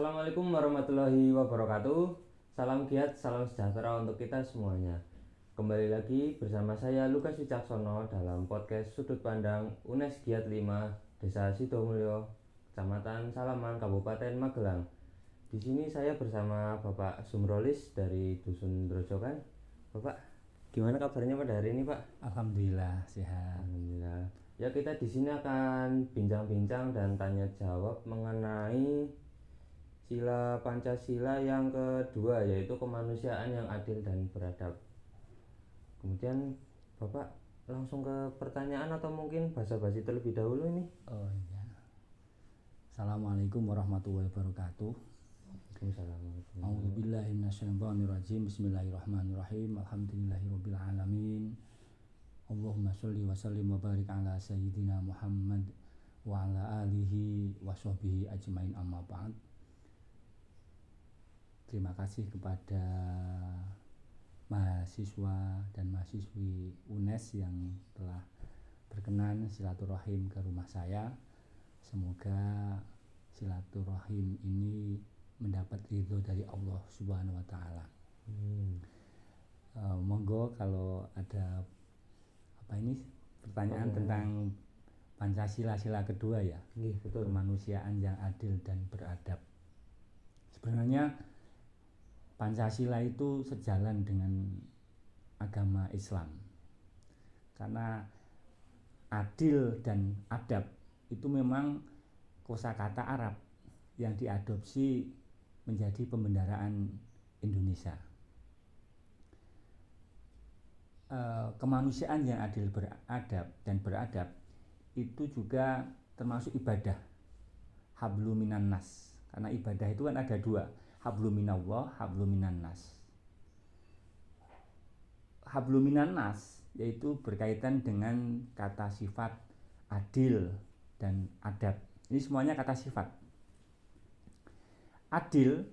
Assalamualaikum warahmatullahi wabarakatuh. Salam giat, salam sejahtera untuk kita semuanya. Kembali lagi bersama saya Lukas Wicaksono dalam podcast Sudut Pandang UNES Giat 5 Desa Sidomulyo, Kecamatan Salaman, Kabupaten Magelang. Di sini saya bersama Bapak Sumrolis dari Dusun Drojokan. Bapak, gimana kabarnya pada hari ini, Pak? Alhamdulillah sehat. Alhamdulillah. Ya, kita di sini akan bincang-bincang dan tanya jawab mengenai sila Pancasila yang kedua, yaitu kemanusiaan yang adil dan beradab. Kemudian Bapak langsung ke pertanyaan atau mungkin basa-basi terlebih dahulu ini? Oh iya. Assalamualaikum warahmatullahi wabarakatuh. Waalaikumsalam. A'udzubillahi minasyaitonirrajim. Bismillahirrahmanirrahim. Alhamdulillahirabbil alamin. Allahumma sholli wa sallim wa barik ala sayyidina Muhammad wa ala alihi wa sahbihi ajmain, amma ba'd. Terima kasih kepada mahasiswa dan mahasiswi UNES yang telah berkenan silaturahim ke rumah saya. Semoga silaturahim ini mendapat ridho dari Allah Subhanahu wa Ta'ala. Monggo kalau ada pertanyaan tentang Pancasila sila kedua ya. Betul. Kemanusiaan yang adil dan beradab. Sebenarnya Pancasila itu sejalan dengan agama Islam, karena adil dan adab itu memang kosakata Arab yang diadopsi menjadi pembendaraan Indonesia. Kemanusiaan yang adil, beradab dan beradab itu juga termasuk ibadah hablum minan nas, karena ibadah itu kan ada dua, hablum minallah, hablum minan nas. Hablum minan nas yaitu berkaitan dengan kata sifat adil dan adab. Ini semuanya kata sifat. Adil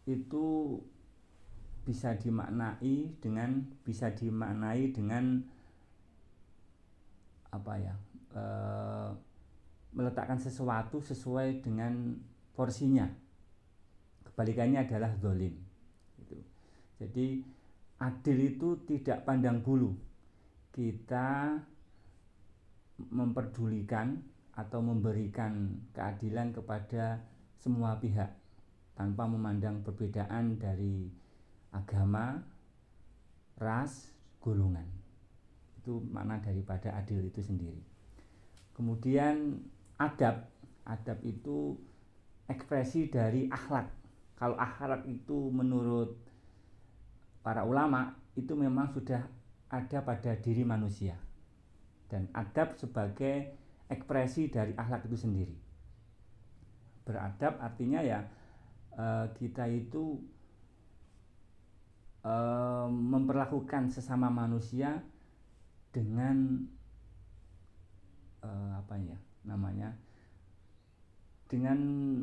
itu bisa dimaknai dengan meletakkan sesuatu sesuai dengan porsinya. Kebalikannya adalah zalim. Jadi adil itu tidak pandang bulu. Kita memperdulikan atau memberikan keadilan kepada semua pihak tanpa memandang perbedaan dari agama, ras, golongan. Itu makna daripada adil itu sendiri. Kemudian adab itu ekspresi dari akhlak. Kalau akhlak itu menurut para ulama itu memang sudah ada pada diri manusia, dan adab sebagai ekspresi dari akhlak itu sendiri. Beradab artinya ya kita itu memperlakukan sesama manusia dengan dengan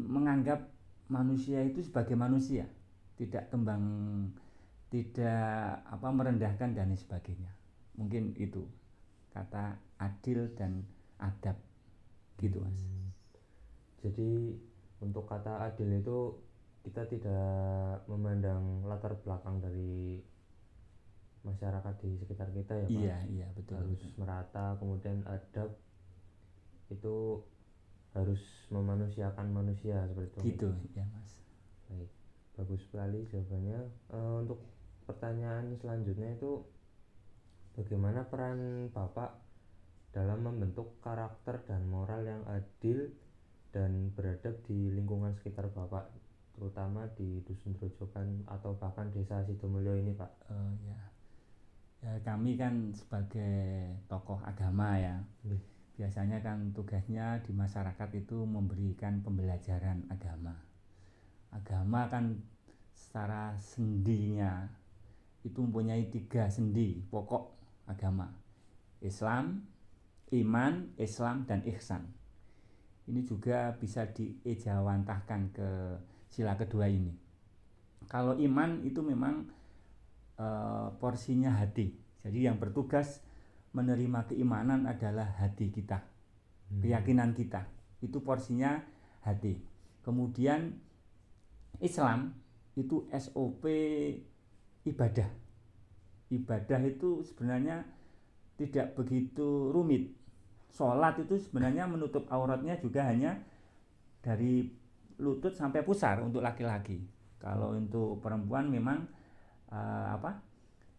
menganggap manusia itu sebagai manusia, tidak merendahkan dan sebagainya. Mungkin itu kata adil dan adab gitu, Mas. Jadi untuk kata adil itu kita tidak memandang latar belakang dari masyarakat di sekitar kita ya, Pak. Iya, betul. Harus merata. Kemudian adab itu harus memanusiakan manusia seperti itu. Gitu ya, Mas. Baik, bagus sekali jawabannya. Untuk pertanyaan selanjutnya itu, bagaimana peran Bapak dalam membentuk karakter dan moral yang adil dan beradab di lingkungan sekitar Bapak, terutama di Dusun Drojokan atau bahkan Desa Sidomulyo ini, Pak? Ya, kami kan sebagai tokoh agama ya, biasanya kan tugasnya di masyarakat itu memberikan pembelajaran agama. Agama kan secara sendinya itu mempunyai 3 sendi pokok agama: Islam, iman, Islam, dan ihsan. Ini juga bisa diejawantahkan ke sila kedua ini. Kalau iman itu memang porsinya hati. Jadi yang bertugas menerima keimanan adalah hati kita, keyakinan kita. Itu porsinya hati. Kemudian Islam itu SOP ibadah. Ibadah itu sebenarnya tidak begitu rumit. Sholat itu sebenarnya menutup auratnya juga hanya dari lutut sampai pusar untuk laki-laki. Kalau untuk perempuan memang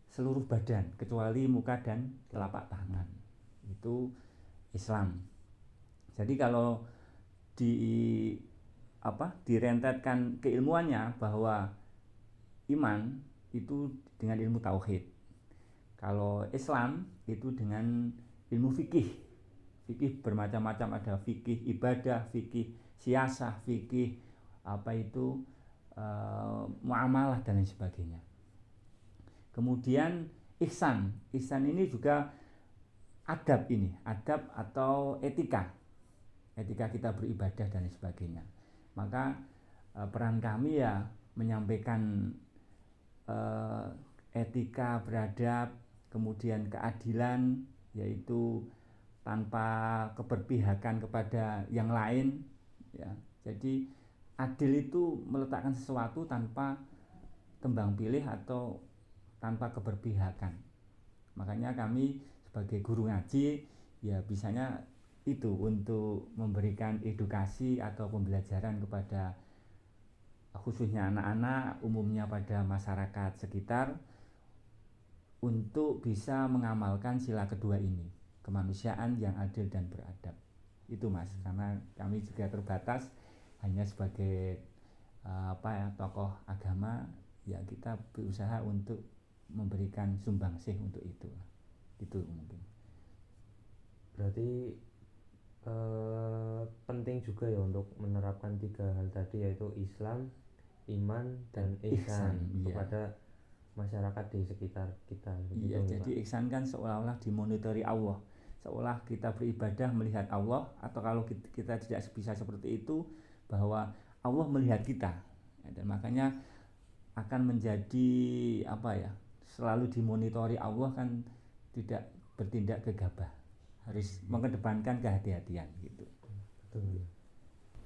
seluruh badan kecuali muka dan telapak tangan. Itu Islam. Jadi kalau direntetkan keilmuannya bahwa iman itu dengan ilmu tauhid. Kalau Islam itu dengan ilmu fikih. Fikih bermacam-macam, ada fikih ibadah, fikih siasah, fikih muamalah dan lain sebagainya. Kemudian ihsan ini juga adab atau etika kita beribadah dan sebagainya. Maka peran kami ya menyampaikan etika beradab, kemudian keadilan, yaitu tanpa keberpihakan kepada yang lain ya. Jadi adil itu meletakkan sesuatu tanpa tembang pilih atau tanpa keberpihakan. Makanya kami sebagai guru ngaji ya bisanya itu untuk memberikan edukasi atau pembelajaran kepada khususnya anak-anak, umumnya pada masyarakat sekitar, untuk bisa mengamalkan sila kedua ini, kemanusiaan yang adil dan beradab. Itu Mas, karena kami juga terbatas hanya sebagai tokoh agama, ya kita berusaha untuk memberikan sumbangsih untuk itu. Itu mungkin. Berarti penting juga ya untuk menerapkan 3 hal tadi, yaitu Islam, iman, dan ihsan kepada masyarakat di sekitar kita. Iya, jadi ihsan kan seolah-olah dimonitori Allah, seolah kita beribadah melihat Allah, atau kalau kita tidak bisa seperti itu, bahwa Allah melihat kita, dan makanya akan menjadi selalu dimonitori Allah, kan tidak bertindak gegabah, harus mengedepankan kehati-hatian gitu. Betul.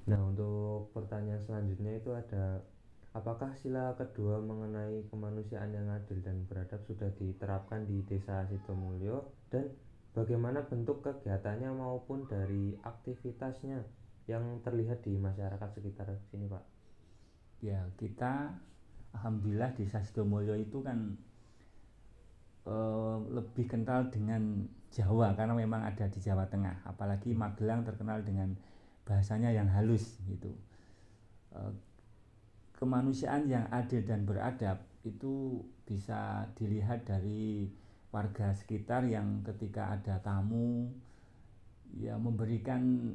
Nah, untuk pertanyaan selanjutnya itu ada, apakah sila kedua mengenai kemanusiaan yang adil dan beradab sudah diterapkan di Desa Sidomulyo, dan bagaimana bentuk kegiatannya maupun dari aktivitasnya yang terlihat di masyarakat sekitar sini, Pak? Ya, kita alhamdulillah Desa Sidomulyo itu kan lebih kental dengan Jawa karena memang ada di Jawa Tengah, apalagi Magelang terkenal dengan bahasanya yang halus gitu. Kemanusiaan yang adil dan beradab itu bisa dilihat dari warga sekitar yang ketika ada tamu ya memberikan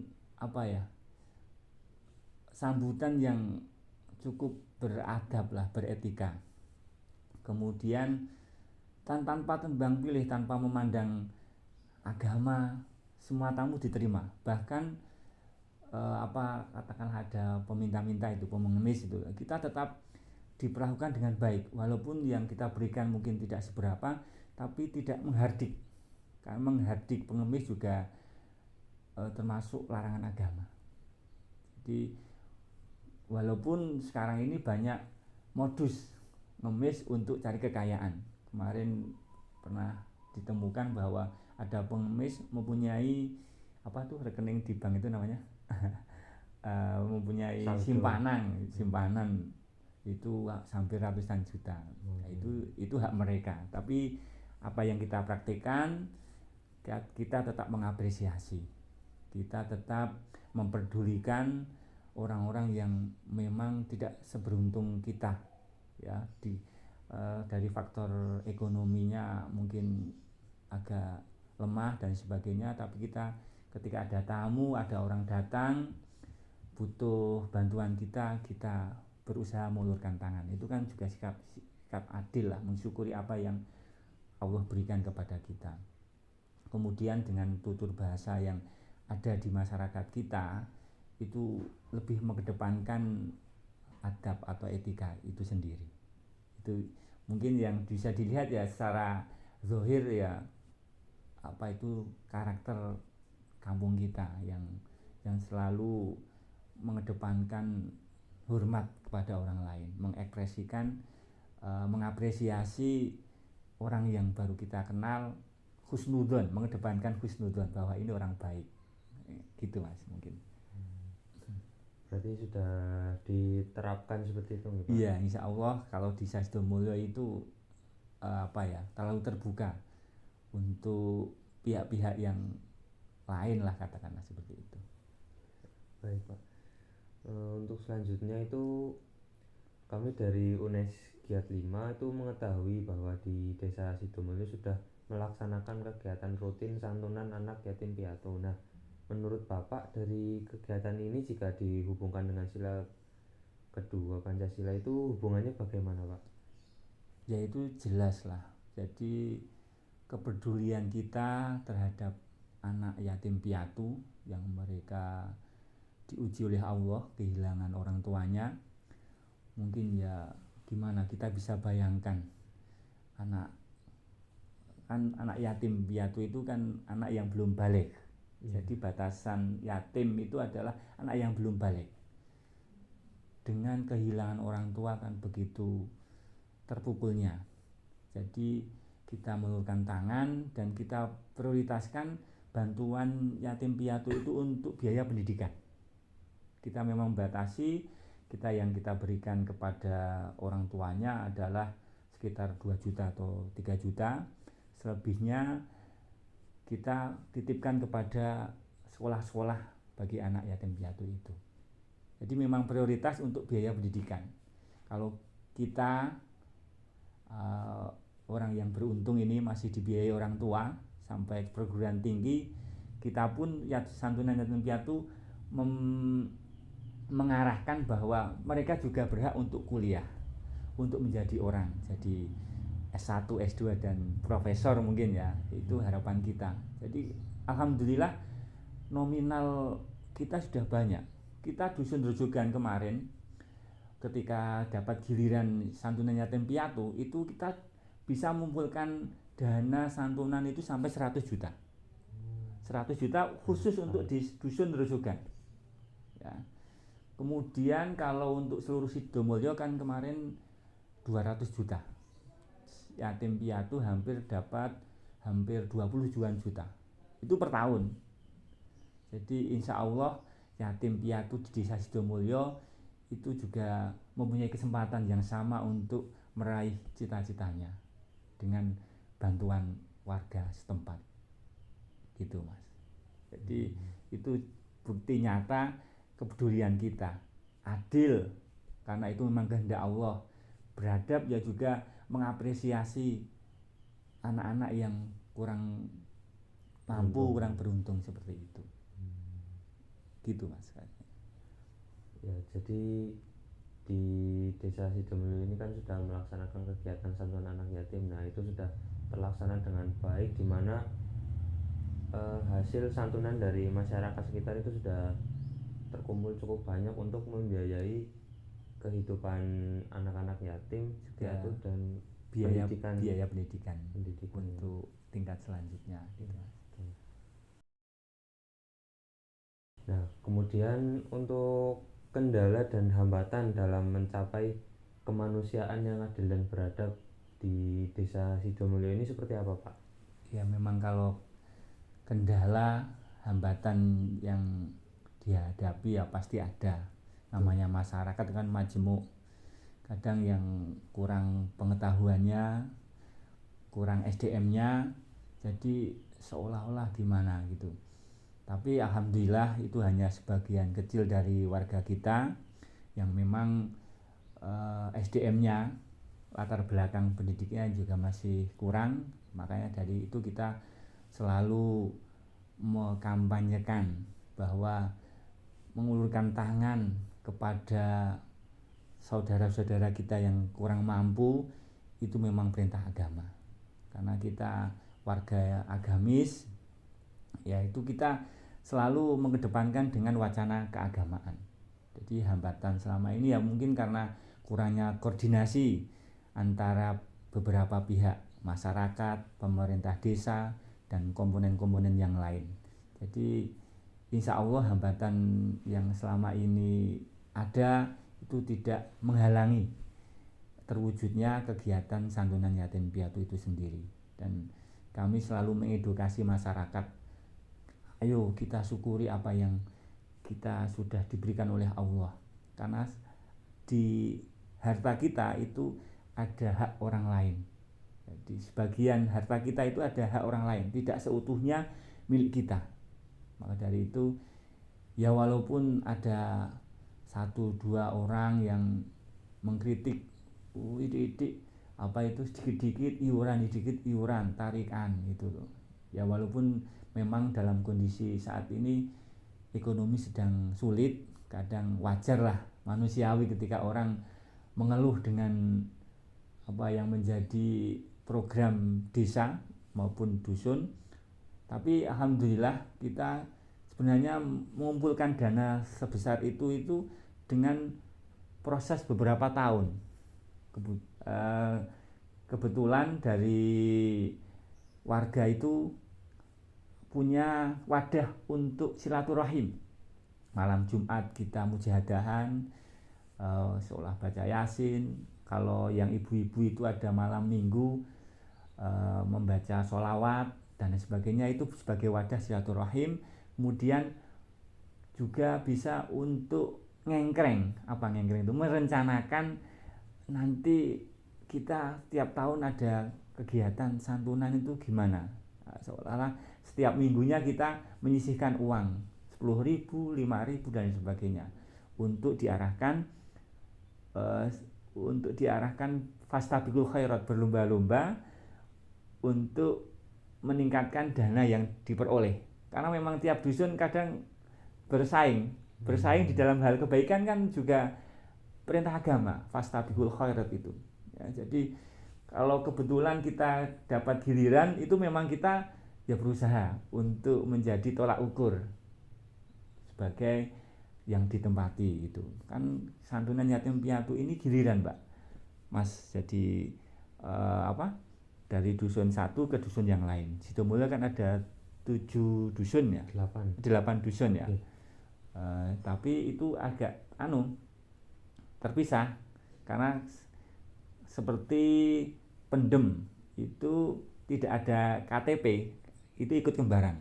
sambutan yang cukup beradab lah, beretika. Kemudian tanpa tembang pilih, tanpa memandang agama, semua tamu diterima. Bahkan katakanlah ada peminta-minta itu, pengemis itu, kita tetap diperlakukan dengan baik, walaupun yang kita berikan mungkin tidak seberapa, tapi tidak menghardik. Karena menghardik pengemis juga termasuk larangan agama. Jadi walaupun sekarang ini banyak modus ngemis untuk cari kekayaan. Kemarin pernah ditemukan bahwa ada pengemis mempunyai rekening di bank itu namanya mempunyai simpanan itu hampir ratusan juta. Nah, itu hak mereka. Tapi apa yang kita praktikkan, kita tetap mengapresiasi, kita tetap memperdulikan orang-orang yang memang tidak seberuntung kita ya, dari faktor ekonominya mungkin agak lemah dan sebagainya, tapi kita ketika ada tamu, ada orang datang butuh bantuan kita berusaha mengulurkan tangan. Itu kan juga sikap adil lah, mensyukuri apa yang Allah berikan kepada kita. Kemudian dengan tutur bahasa yang ada di masyarakat kita itu lebih mengedepankan adab atau etika itu sendiri. Itu mungkin yang bisa dilihat ya secara zahir ya, itu karakter kampung kita yang selalu mengedepankan hormat kepada orang lain, mengekspresikan mengapresiasi orang yang baru kita kenal, husnudzon, mengedepankan husnudzon bahwa ini orang baik. Gitu Mas mungkin. Berarti sudah diterapkan seperti itu Pak? Iya, insya Allah kalau di Sasdomulyo itu terlalu terbuka untuk pihak-pihak yang lain lah, katakanlah seperti itu. Baik Pak. Untuk selanjutnya itu kami dari UNES Giat 5 itu mengetahui bahwa di Desa Sidomulyo sudah melaksanakan kegiatan rutin santunan anak yatim piatu. Nah, menurut Bapak dari kegiatan ini jika dihubungkan dengan sila kedua Pancasila itu hubungannya bagaimana Pak? Ya itu jelas lah. Jadi kepedulian kita terhadap anak yatim piatu yang mereka diuji oleh Allah kehilangan orang tuanya, mungkin ya gimana kita bisa bayangkan anak yatim piatu itu kan anak yang belum balik. Jadi batasan yatim itu adalah anak yang belum balik. Dengan kehilangan orang tua kan begitu terpukulnya. Jadi kita mengulurkan tangan dan kita prioritaskan bantuan yatim piatu itu untuk biaya pendidikan. Kita memang membatasi, yang kita berikan kepada orang tuanya adalah sekitar 2 juta atau 3 juta. Selebihnya kita titipkan kepada sekolah-sekolah bagi anak yatim piatu itu. Jadi memang prioritas untuk biaya pendidikan. Kalau kita orang yang beruntung ini masih dibiayai orang tua sampai perguruan tinggi, kita pun santunan yatim piatu mengarahkan bahwa mereka juga berhak untuk kuliah, untuk menjadi orang, jadi S1, S2 dan profesor mungkin ya, itu harapan kita. Jadi alhamdulillah nominal kita sudah banyak. Kita dusun rujukan kemarin ketika dapat giliran santunan yatim piatu itu kita bisa mengumpulkan dana santunan itu sampai 100 juta. 100 juta khusus untuk di dusun rujukan. Ya. Kemudian kalau untuk seluruh Sidomulyo kan kemarin 200 juta. Yatim piatu dapat hampir 20 juta. Itu per tahun. Jadi insya Allah yatim piatu di Desa Sidomulyo itu juga mempunyai kesempatan yang sama untuk meraih cita-citanya dengan bantuan warga setempat. Gitu Mas. Jadi itu bukti nyata kepedulian kita, adil karena itu memang kehendak Allah, beradab ya juga mengapresiasi anak-anak yang kurang mampu, kurang beruntung seperti itu. Gitu Mas. Ya, jadi di Desa Sidomulyo ini kan sudah melaksanakan kegiatan santunan anak yatim. Nah, itu sudah terlaksana dengan baik, di mana hasil santunan dari masyarakat sekitar itu sudah terkumpul cukup banyak untuk membiayai kehidupan anak-anak yatim piatu dan biaya pendidikan untuk tingkat selanjutnya gitu. Nah, kemudian untuk kendala dan hambatan dalam mencapai kemanusiaan yang adil dan beradab di Desa Sidomulyo ini seperti apa Pak? Ya memang kalau kendala hambatan yang dihadapi ya pasti ada. Namanya masyarakat kan majemuk, kadang yang kurang pengetahuannya, kurang SDM-nya, jadi seolah-olah gimana gitu. Tapi alhamdulillah itu hanya sebagian kecil dari warga kita yang memang SDM-nya, latar belakang pendidikannya juga masih kurang. Makanya dari itu kita selalu mengkampanyekan bahwa mengulurkan tangan kepada saudara-saudara kita yang kurang mampu itu memang perintah agama. Karena kita warga agamis, yaitu kita selalu mengedepankan dengan wacana keagamaan. Jadi hambatan selama ini ya mungkin karena kurangnya koordinasi antara beberapa pihak, masyarakat, pemerintah desa, dan komponen-komponen yang lain. Jadi insya Allah hambatan yang selama ini ada itu tidak menghalangi terwujudnya kegiatan santunan yatim piatu itu sendiri. Dan kami selalu mengedukasi masyarakat, ayo kita syukuri apa yang kita sudah diberikan oleh Allah, karena di harta kita itu ada hak orang lain. Jadi sebagian harta kita itu ada hak orang lain, tidak seutuhnya milik kita. Maka dari itu ya, walaupun ada 1-2 orang yang mengkritik, idik apa itu sedikit-sedikit iuran tarikan itu loh. Ya walaupun memang dalam kondisi saat ini ekonomi sedang sulit, kadang wajar lah, manusiawi ketika orang mengeluh dengan apa yang menjadi program desa maupun dusun. Tapi alhamdulillah kita sebenarnya mengumpulkan dana sebesar itu dengan proses beberapa tahun. Kebetulan dari warga itu punya wadah untuk silaturahim. Malam Jumat kita mujahadahan, seolah baca Yasin. Kalau yang ibu-ibu itu ada malam Minggu membaca sholawat dan sebagainya, itu sebagai wadah silaturahim. Kemudian juga bisa untuk ngengkreng itu merencanakan nanti kita tiap tahun ada kegiatan santunan itu gimana. Seolah-olah setiap minggunya kita menyisihkan uang 10.000, 5.000 dan sebagainya untuk diarahkan fastabiqul khairat, berlomba-lomba untuk meningkatkan dana yang diperoleh. Karena memang tiap dusun kadang bersaing di dalam hal kebaikan kan juga perintah agama, fastabiqul khairat itu. Ya, jadi kalau kebetulan kita dapat giliran itu memang kita ya berusaha untuk menjadi tolak ukur sebagai yang ditempati itu. Kan santunan yatim piatu ini giliran, Mbak. Mas, jadi dari dusun satu ke dusun yang lain. Sidomulyo kan ada 7 dusun ya, 8 dusun ya. Tapi itu agak terpisah karena seperti Pendem itu tidak ada KTP, itu ikut kembaran.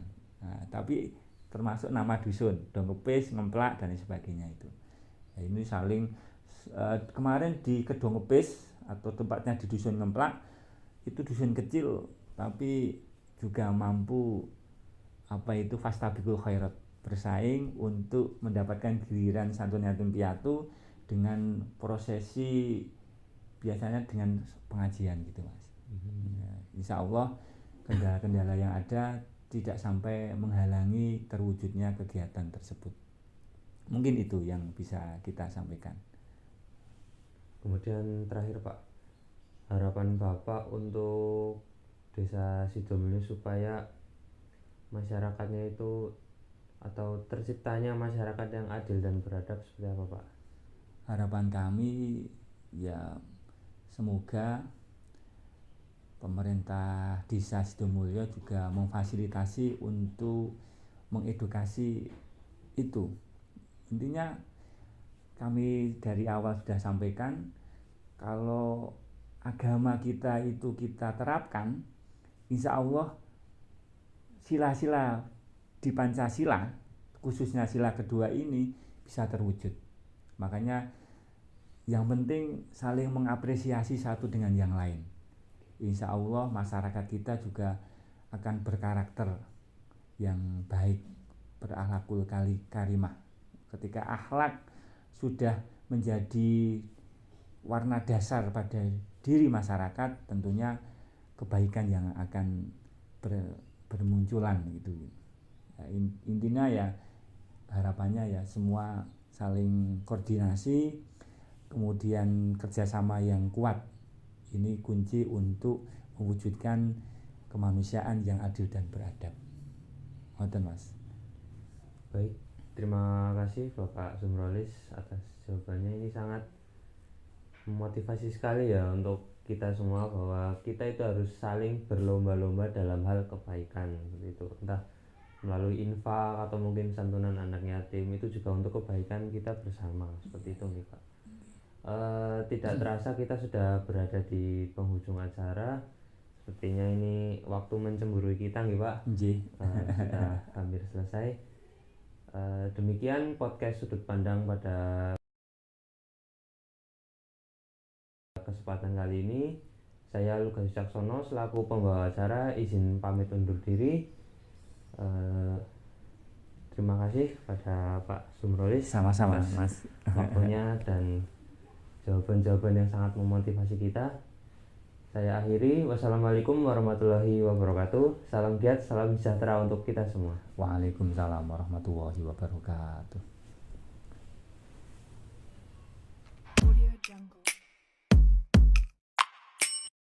Tapi termasuk nama dusun, Dongepis, Ngemplak dan sebagainya itu. Ini saling kemarin di Kedongepis atau tempatnya di dusun Ngemplak, itu dusun kecil tapi juga mampu fastabiqul khairat, bersaing untuk mendapatkan giliran santunan yatim piatu dengan prosesi biasanya dengan pengajian gitu, Mas. Ya, insya Allah kendala-kendala yang ada tidak sampai menghalangi terwujudnya kegiatan tersebut. Mungkin itu yang bisa kita sampaikan. Kemudian terakhir Pak, harapan Bapak untuk Desa Sidomulyo supaya masyarakatnya itu atau terciptanya masyarakat yang adil dan beradab seperti apa Pak? Harapan kami ya semoga pemerintah Desa Sidomulyo juga memfasilitasi untuk mengedukasi itu. Intinya kami dari awal sudah sampaikan, kalau agama kita itu kita terapkan, insya Allah sila-sila di Pancasila, khususnya sila kedua ini bisa terwujud. Makanya yang penting saling mengapresiasi satu dengan yang lain. Insya Allah masyarakat kita juga akan berkarakter yang baik, berakhlakul karimah. Ketika akhlak sudah menjadi warna dasar pada diri masyarakat, tentunya kebaikan yang akan bermunculan gitu. Ya, intinya ya harapannya ya semua saling koordinasi, kemudian kerjasama yang kuat. Ini kunci untuk mewujudkan kemanusiaan yang adil dan beradab. Ngoten, Mas. Baik, terima kasih Bapak Zumrolis atas jawabannya. Ini sangat memotivasi sekali ya untuk kita semua, bahwa kita itu harus saling berlomba-lomba dalam hal kebaikan seperti itu. Entah melalui infak atau mungkin santunan anak yatim, itu juga untuk kebaikan kita bersama seperti itu nih Pak. Tidak terasa kita sudah berada di penghujung acara. Sepertinya ini waktu mencemburui kita nih Pak. Nggih. Sudah hampir selesai. Demikian podcast sudut pandang pada kesempatan kali ini. Saya Lukas Wicaksono selaku pembawa acara izin pamit undur diri. Terima kasih pada Pak Sumrolis Sama-sama atas Mas. waktunya dan jawaban-jawaban yang sangat memotivasi kita. Saya akhiri. Wassalamualaikum warahmatullahi wabarakatuh. Salam giat, salam sejahtera untuk kita semua. Waalaikumsalam warahmatullahi wabarakatuh.